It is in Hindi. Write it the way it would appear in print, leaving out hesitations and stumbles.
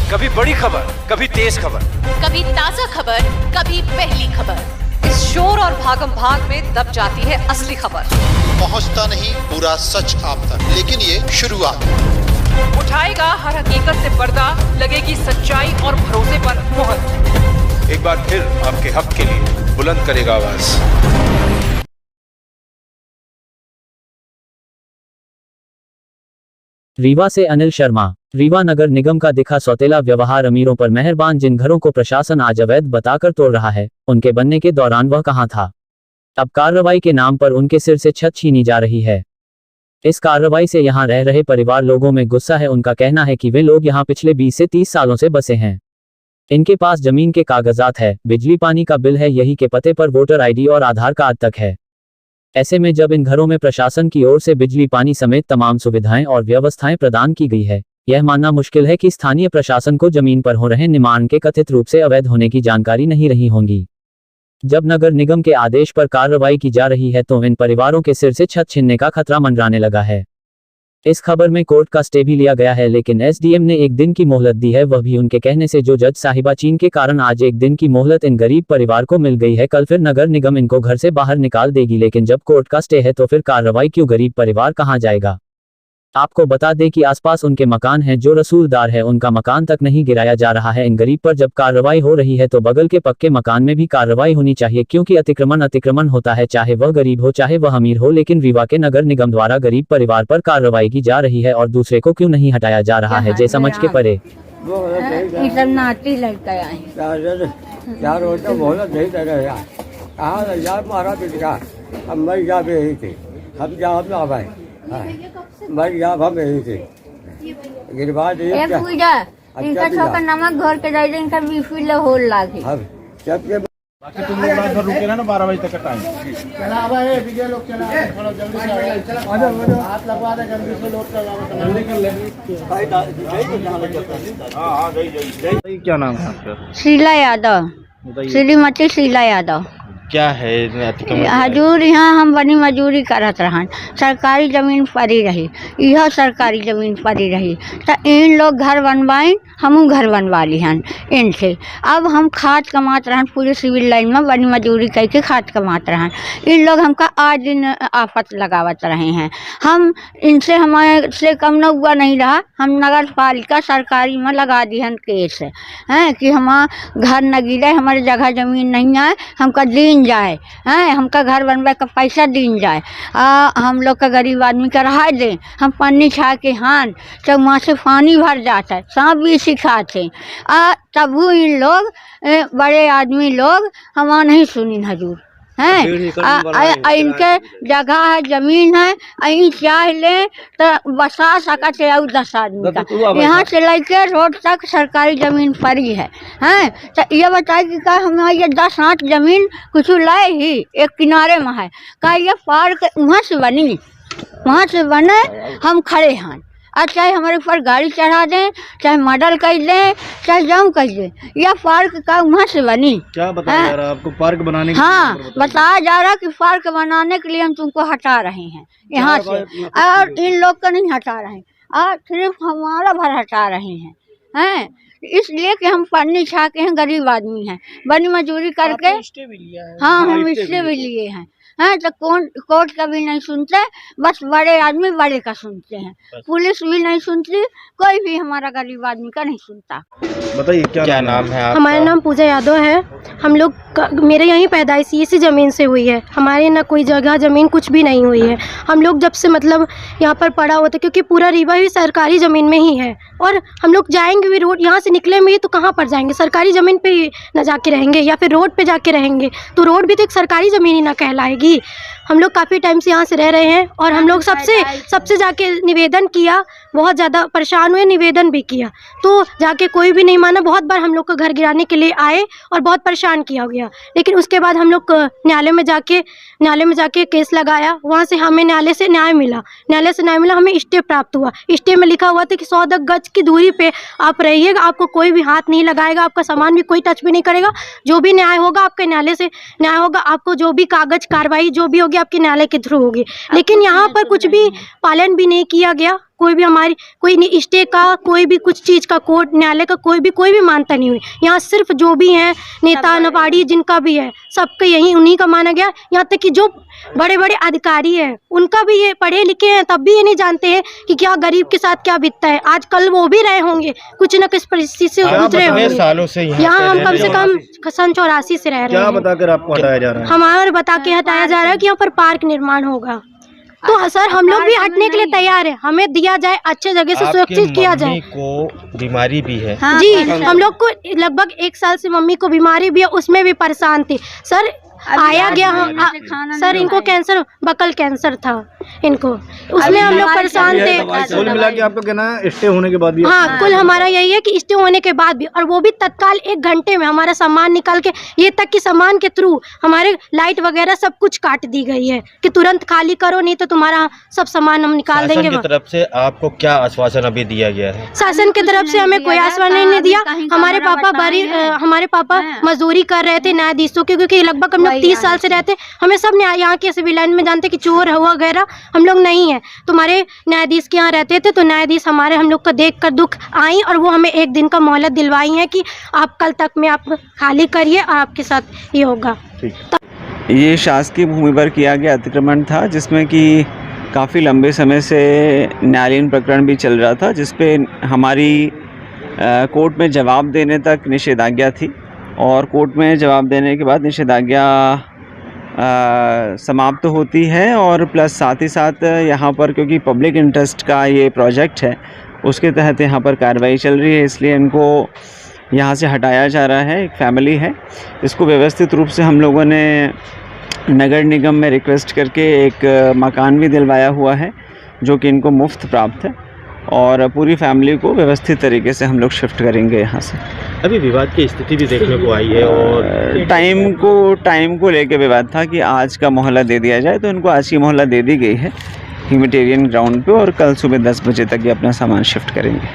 कभी बड़ी खबर, कभी तेज खबर, कभी ताजा खबर, कभी पहली खबर। इस शोर और भागम भाग में दब जाती है असली खबर। पहुंचता नहीं पूरा सच आप तक, लेकिन ये शुरुआत। उठाएगा हर हकीकत से पर्दा, लगेगी सच्चाई और भरोसे पर मोहर। एक बार फिर आपके हक के लिए बुलंद करेगा आवाज। रीवा से अनिल शर्मा। रीवा नगर निगम का दिखा सौतेला व्यवहार, अमीरों पर मेहरबान। जिन घरों को प्रशासन आज अवैध बताकर तोड़ रहा है, उनके बनने के दौरान वह कहां था। अब कार्रवाई के नाम पर उनके सिर से छत छीनी जा रही है। इस कार्रवाई से यहां रह रहे परिवार लोगों में गुस्सा है। उनका कहना है कि वे लोग यहां पिछले 20 से 30 सालों से बसे हैं। इनके पास जमीन के कागजात है, बिजली पानी का बिल है, यही के पते पर वोटर आईडी और आधार कार्ड तक है। ऐसे में जब इन घरों में प्रशासन की ओर से बिजली पानी समेत तमाम सुविधाएं और व्यवस्थाएं प्रदान की गई है, यह मानना मुश्किल है कि स्थानीय प्रशासन को जमीन पर हो रहे निर्माण के कथित रूप से अवैध होने की जानकारी नहीं रही होंगी। जब नगर निगम के आदेश पर कार्रवाई की जा रही है तो इन परिवारों के सिर से छत छीनने का खतरा मंडराने लगा है। इस खबर में कोर्ट का स्टे भी लिया गया है, लेकिन एसडीएम ने एक दिन की मोहलत दी है, वह भी उनके कहने से। जो जज साहिबा चीन के कारण आज एक दिन की मोहलत इन गरीब परिवार को मिल गई है। कल फिर नगर निगम इनको घर से बाहर निकाल देगी, लेकिन जब कोर्ट का स्टे है तो फिर कार्रवाई क्यों? गरीब परिवार कहां जाएगा? आपको बता दें कि आसपास उनके मकान हैं, जो रसूलदार है उनका मकान तक नहीं गिराया जा रहा है। इन गरीब पर जब कार्रवाई हो रही है तो बगल के पक्के मकान में भी कार्रवाई होनी चाहिए, क्योंकि अतिक्रमण होता है, चाहे वह गरीब हो चाहे वह अमीर हो। लेकिन रीवा के नगर निगम द्वारा गरीब परिवार पर कार्रवाई की जा रही है और दूसरे को क्यों नहीं हटाया जा रहा है, जे समझ के परे। इनका छोटा नमक घर के जाए, इनका बीफी होल लागे। बाकी तुम लोग रात भर रुके ना 12 बजे तक का टाइम। चला अब है विजय लोग, चला थोड़ा जल्दी से आ जाओ, हाथ लगवा दे जल्दी से, लोड करवा जल्दी कर ले। हां जय। क्या नाम है आपका? शीला यादव। श्रीमती शीला यादव। क्या है हजूर? यहाँ हम बनी मजूरी करत रहन, सरकारी जमीन पड़ी रही, यह सरकारी जमीन पड़ी रही तो इन लोग घर बनवाइन, हमू घर बनवा लिहन इनसे। अब हम खाद कमात रहन, पूरे सिविल लाइन में बनी मजूरी करके खाद कमात रहन। इन लोग हमका आज दिन आफत लगावत रहे हैं। हम इनसे, हमारे से कम न हुआ नहीं रहा, हम नगर पालिका सरकारी में लगा दिहन केस हैं कि हमारा घर न गिरे, हमारे जगह जमीन नहीं आए, हमका दिन जाए हैं, हमका घर बनवा का पैसा दिन जाए। हम लोग का गरीब आदमी का रहा दें, हम पन्नी छा के हान जब वहाँ से पानी भर जाता है, सांप भी सिखाते तब इन लोग बड़े आदमी लोग हमारा नहीं सुनी हजूर हैं। इनके जगह है, जमीन है, अहीं चाह ले तो बसा सकते है 10 आदमी का। यहाँ से लेके रोड तक सरकारी जमीन पड़ी है हैं। तो ये बताए कि का हमारे ये 10 हाथ जमीन कुछ लाए ही एक किनारे में है, का ये पार्क वहाँ से बनी, वहाँ से बने हम खड़े हैं। आज चाहे हमारे ऊपर गाड़ी चढ़ा दें, चाहे मर्डर कर दें, चाहे जाऊँ कर दें, यह पार्क का वहाँ से बनी। क्या बताया जा रहा है आपको पार्क बनाने के? हाँ, बताया जा रहा कि पार्क बनाने के लिए हम तुमको हटा रहे हैं यहाँ से, और इन लोग को नहीं हटा रहे हैं, और सिर्फ हमारा भर हटा रहे हैं इसलिए कि हम पन्नी छा के हैं, गरीब आदमी हैं, बनी मजूरी करके। हाँ, हम इसलिए भी लिए हैं तो कोर्ट का भी नहीं सुनते, बस बड़े आदमी बड़े का सुनते हैं, पुलिस भी नहीं सुनती, कोई भी हमारा गरीब आदमी का नहीं सुनता। बताइए क्या नाम है आपका? हमारा नाम पूजा यादव है। हम लोग मेरे यहीं पैदाइश इसी ज़मीन से हुई है, हमारे ना कोई जगह ज़मीन कुछ भी नहीं हुई है। हम लोग जब से मतलब यहाँ पर पड़ा होता, क्योंकि पूरा रीवा ही सरकारी ज़मीन में ही है, और हम लोग जाएंगे भी रोड, यहाँ से निकले भी तो कहाँ पर जाएंगे? सरकारी ज़मीन पे ही ना जाके रहेंगे, या फिर रोड पे जाके रहेंगे, तो रोड भी तो एक सरकारी ज़मीन ही ना कहलाएगी। हम लोग काफ़ी टाइम से यहाँ से रह रहे हैं, और हम लोग सबसे जाके निवेदन किया, बहुत ज़्यादा परेशान हुए, निवेदन भी किया, तो जाके कोई भी नहीं माना। बहुत बार हम लोग को घर गिराने के लिए आए और बहुत परेशान किया गया, लेकिन उसके बाद हम लोग न्यायालय में जाके केस लगाया, वहाँ से हमें न्यायालय से न्याय मिला, हमें स्टे प्राप्त हुआ। स्टे में लिखा हुआ था कि 100 गज की दूरी पे आप रहिएगा, आपको कोई भी हाथ नहीं लगाएगा, आपका सामान भी कोई टच भी नहीं करेगा, जो भी न्याय होगा आपके न्यायालय से न्याय होगा, आपको जो भी कागज कार्रवाई जो भी होगी आपके न्यायालय के थ्रू होगी। लेकिन यहाँ पर कुछ भी पालन भी नहीं किया गया, कोई भी हमारी कोई स्टे का कोई भी कुछ चीज़ का कोर्ट न्यायालय का कोई भी मानता नहीं हुई। यहाँ सिर्फ जो भी हैं नेता नवाड़ी जिनका भी है सबका यही उन्हीं का माना गया। यहाँ तक कि जो बड़े बड़े अधिकारी हैं उनका भी ये पढ़े लिखे हैं तब भी ये नहीं जानते हैं कि क्या गरीब के साथ क्या बीतता है। आज कल वो भी रहे होंगे कुछ न कुछ परिस्थिति से गुजरे होंगे। सालों से यहाँ हम कम से कम सन 84 से रह रहे हैं। क्या बताकर आपको हटाया जा रहा है? हमारे बता के हटाया जा रहा है कि यहाँ पर पार्क निर्माण होगा। तो सर हम लोग भी हटने के लिए तैयार है, हमें दिया जाए अच्छे जगह से सुरक्षित किया जाए। को बीमारी भी है? हाँ, जी हम लोग को लगभग 1 साल से मम्मी को बीमारी भी है, उसमें भी परेशान थी सर। आया गया सर इनको कैंसर बकल कैंसर था इनको, उसमें हम लोग परेशान थे। कुल मिला के आपको कहना है स्टे होने के बाद भी? हाँ कुल हमारा यही है कि स्टे होने के बाद भी, और वो भी तत्काल 1 घंटे में हमारा सामान निकाल के, ये तक कि सामान के थ्रू हमारे लाइट वगैरह सब कुछ काट दी गई है कि तुरंत खाली करो नहीं तो तुम्हारा सब सामान हम निकाल देंगे। शासन की तरफ से आपको क्या आश्वासन अभी दिया गया है? शासन की तरफ से हमें कोई आश्वासन नहीं दिया। हमारे पापा मजदूरी कर रहे थे न्यायाधीशों के, क्योंकि लगभग हम लोग 30 साल से रहते, हमें सब यहाँ के सिविल लाइन में जानते कि चोर हुआ वगैरह हम लोग नहीं है। तुम्हारे न्यायाधीश के यहाँ रहते थे तो न्यायाधीश हमारे हम लोग को देख कर दुख आई और वो हमें 1 दिन का मोहलत दिलवाई है कि आप कल तक में आप खाली करिए और आपके साथ ये होगा। ये शासकीय भूमि पर किया गया अतिक्रमण था जिसमें कि काफ़ी लंबे समय से न्यायालयीन प्रकरण भी चल रहा था, जिसपे हमारी कोर्ट में जवाब देने तक निषेधाज्ञा थी और कोर्ट में जवाब देने के बाद निषेधाज्ञा समाप्त होती है। और प्लस साथ ही साथ यहाँ पर क्योंकि पब्लिक इंटरेस्ट का ये प्रोजेक्ट है उसके तहत यहाँ पर कार्रवाई चल रही है, इसलिए इनको यहाँ से हटाया जा रहा है। एक फैमिली है, इसको व्यवस्थित रूप से हम लोगों ने नगर निगम में रिक्वेस्ट करके एक मकान भी दिलवाया हुआ है जो कि इनको मुफ्त प्राप्त है और पूरी फैमिली को व्यवस्थित तरीके से हम लोग शिफ्ट करेंगे यहाँ से। अभी विवाद की स्थिति भी देखने को आई है और टाइम को लेके विवाद था कि आज का मोहलत दे दिया जाए, तो इनको आज की मोहलत दे दी गई है ह्यूमैनिटेरियन ग्राउंड पे और कल सुबह 10 बजे तक ये अपना सामान शिफ्ट करेंगे।